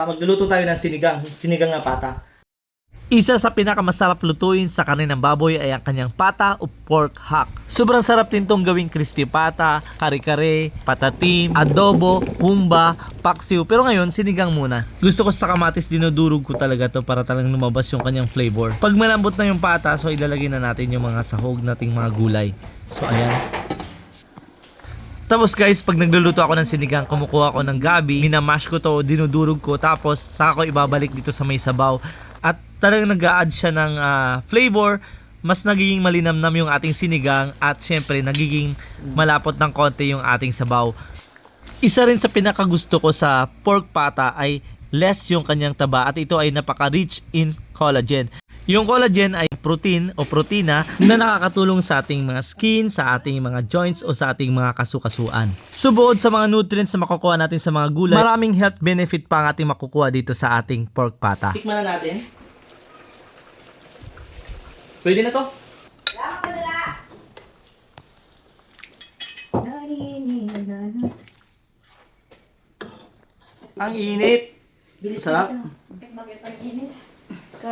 Magluluto tayo ng sinigang na pata. Isa sa pinakamasarap lutuin sa karne ng baboy ay ang kanyang pata o pork hock. Sobrang sarap din tong gawing crispy pata, kare-kare, patatim, adobo, humba, paksiw. Pero ngayon, sinigang muna. Gusto ko sa kamatis, dinudurog ko talaga to para talagang lumabas yung kanyang flavor. Pag malambot na yung pata, so ilalagay na natin yung mga sahog nating mga gulay. So ayan. Tapos guys, pag nagluluto ako ng sinigang, kumukuha ako ng gabi, minamash ko to, dinudurog ko, tapos saka ko ibabalik dito sa may sabaw. At talagang nag-a-add siya ng flavor, mas nagiging malinamnam yung ating sinigang at syempre nagiging malapot ng konti yung ating sabaw. Isa rin sa pinakagusto ko sa pork pata ay less yung kanyang taba at ito ay napaka-rich in collagen. Yung collagen ay protein o protina na nakakatulong sa ating mga skin, sa ating mga joints o sa ating mga kasukasuan. So bukod sa mga nutrients na makukuha natin sa mga gulay, maraming health benefit pa ang ating makukuha dito sa ating pork pata. Tikman na natin. Pwede na to? Ang init. Sarap. Bakit ang init?